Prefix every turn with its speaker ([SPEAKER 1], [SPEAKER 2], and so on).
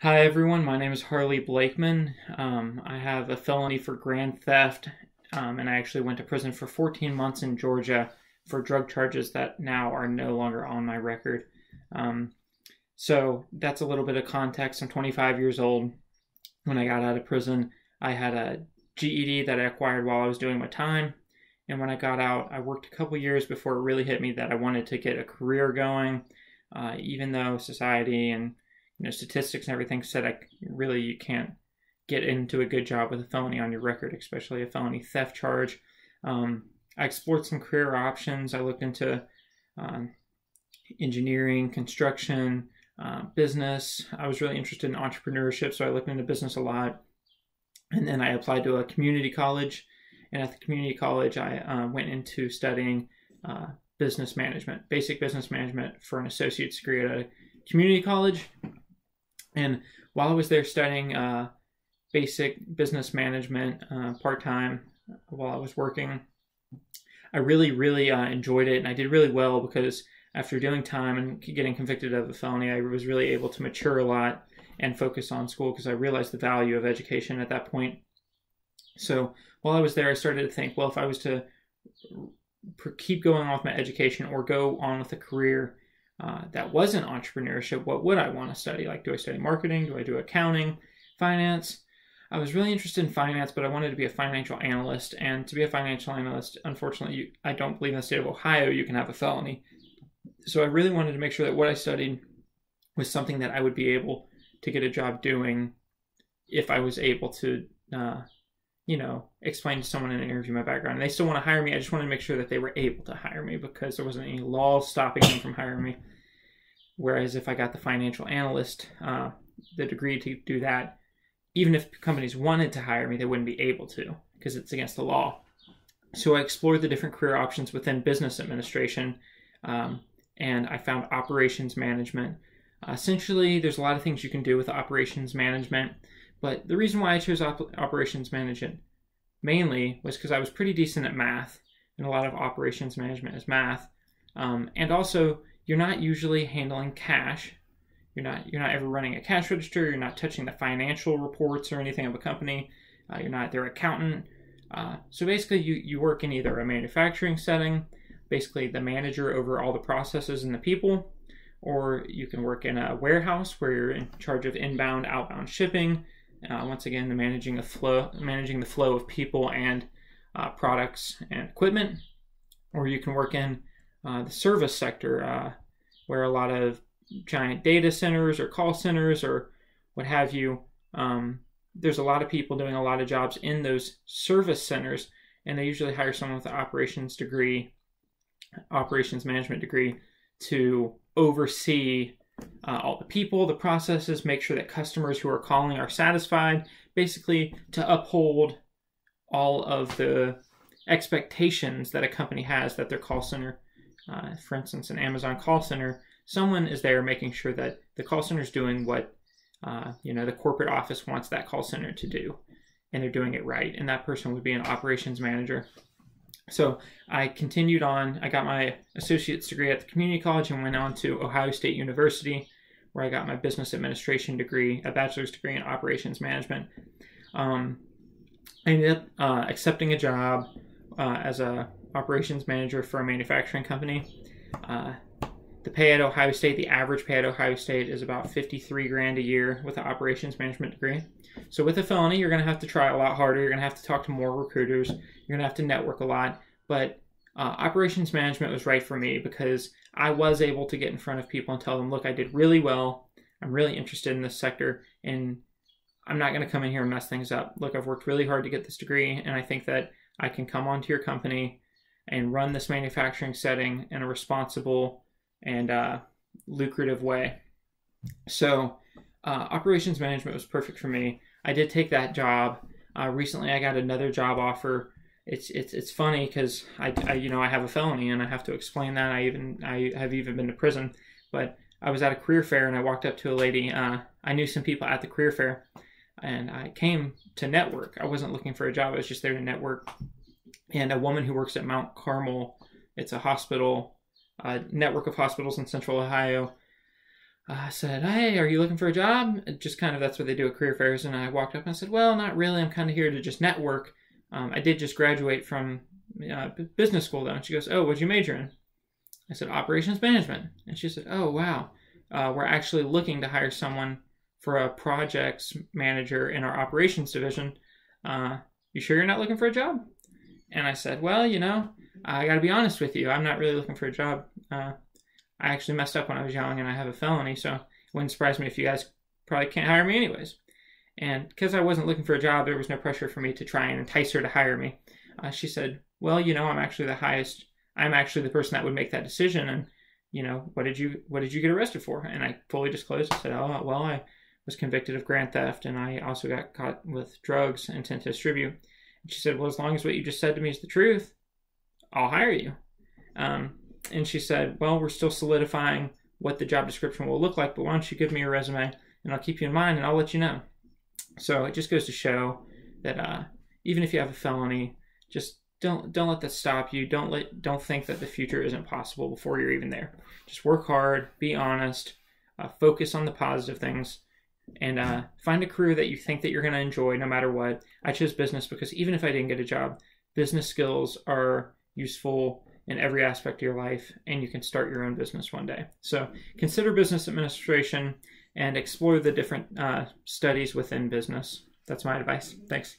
[SPEAKER 1] Hi everyone, my name is Harley Blakeman. I have a felony for grand theft, and I actually went to prison for 14 months in Georgia for drug charges that now are no longer on my record. Um, so that's a little bit of context. I'm 25 years old. When I got out of prison, I had a GED that I acquired while I was doing my time. And when I got out, I worked a couple years before it really hit me that I wanted to get a career going, even though society and statistics and everything said you can't get into a good job with a felony on your record, especially a felony theft charge. I explored some career options. I looked into engineering, construction, business. I was really interested in entrepreneurship, so I looked into business a lot. And then I applied to a community college. And at the community college, I went into studying business management, basic business management for an associate's degree at a community college. And while I was there studying basic business management part-time while I was working, I really enjoyed it. And I did really well because after doing time and getting convicted of a felony, I was really able to mature a lot and focus on school because I realized the value of education at that point. So while I was there, I started to think, well, if I was to keep going off my education or go on with a career that wasn't entrepreneurship, what would I want to study? Like, do I study marketing? Do I do accounting, finance? I was really interested in finance, but I wanted to be a financial analyst. And to be a financial analyst, unfortunately, I don't believe in the state of Ohio you can have a felony. So I really wanted to make sure that what I studied was something that I would be able to get a job doing if I was able to, explain to someone in an interview my background. And they still want to hire me. I just wanted to make sure that they were able to hire me because there wasn't any law stopping them from hiring me. Whereas if I got the financial analyst, the degree to do that, even if companies wanted to hire me, they wouldn't be able to because it's against the law. So I explored the different career options within business administration, and I found operations management. Essentially, there's a lot of things you can do with operations management, but the reason why I chose operations management mainly was because I was pretty decent at math, and a lot of operations management is math. And also, you're not usually handling cash. You're not ever running a cash register. You're not touching the financial reports or anything of a company. You're not their accountant. So basically, you work in either a manufacturing setting, basically the manager over all the processes and the people, or you can work in a warehouse where you're in charge of inbound, outbound shipping. Once again, managing the flow of people and products and equipment. Or you can work in the service sector, where a lot of giant data centers or call centers or what have you. There's a lot of people doing a lot of jobs in those service centers, and they usually hire someone with an operations management degree, to oversee all the people, the processes, make sure that customers who are calling are satisfied, basically to uphold all of the expectations that a company has that their call center, for instance, an Amazon call center, someone is there making sure that the call center is doing what the corporate office wants that call center to do, and they're doing it right. And that person would be an operations manager. So I continued on. I got my associate's degree at the community college and went on to Ohio State University, where I got my business administration degree, a bachelor's degree in operations management. I ended up accepting a job as a operations manager for a manufacturing company. The pay at Ohio State, the average pay at Ohio State is about $53,000 a year with an operations management degree. So with a felony, you're going to have to try a lot harder. You're going to have to talk to more recruiters. You're going to have to network a lot. But operations management was right for me because I was able to get in front of people and tell them, look, I did really well. I'm really interested in this sector, and I'm not going to come in here and mess things up. Look, I've worked really hard to get this degree, and I think that I can come onto your company and run this manufacturing setting in a responsible and lucrative way. So operations management was perfect for me. I did take that job. Recently, I got another job offer. It's funny because I have a felony and I have to explain that. I have even been to prison. But I was at a career fair and I walked up to a lady. I knew some people at the career fair, and I came to network. I wasn't looking for a job. I was just there to network. And a woman who works at Mount Carmel, it's a hospital, network of hospitals in Central Ohio, I said, hey, are you looking for a job? Just kind of, that's what they do at career fairs. And I walked up and I said, well, not really. I'm kind of here to just network. I did just graduate from business school, though. And she goes, oh, what'd you major in? I said, operations management. And she said, oh, wow. We're actually looking to hire someone for a projects manager in our operations division. You sure you're not looking for a job? And I said, well, I got to be honest with you. I'm not really looking for a job. I actually messed up when I was young and I have a felony, so it wouldn't surprise me if you guys probably can't hire me anyways. And because I wasn't looking for a job, there was no pressure for me to try and entice her to hire me. She said, well, I'm actually the person that would make that decision. And, what did you get arrested for? And I fully disclosed. I said, oh, well, I was convicted of grand theft and I also got caught with drugs, intent to distribute. And she said, well, as long as what you just said to me is the truth, I'll hire you. And she said, well, we're still solidifying what the job description will look like, but why don't you give me your resume and I'll keep you in mind and I'll let you know. So it just goes to show that even if you have a felony, just don't let that stop you. Don't think that the future isn't possible before you're even there. Just work hard, be honest, focus on the positive things, and find a career that you think that you're going to enjoy no matter what. I chose business because even if I didn't get a job, business skills are useful in every aspect of your life, and you can start your own business one day. So consider business administration and explore the different studies within business. That's my advice. Thanks.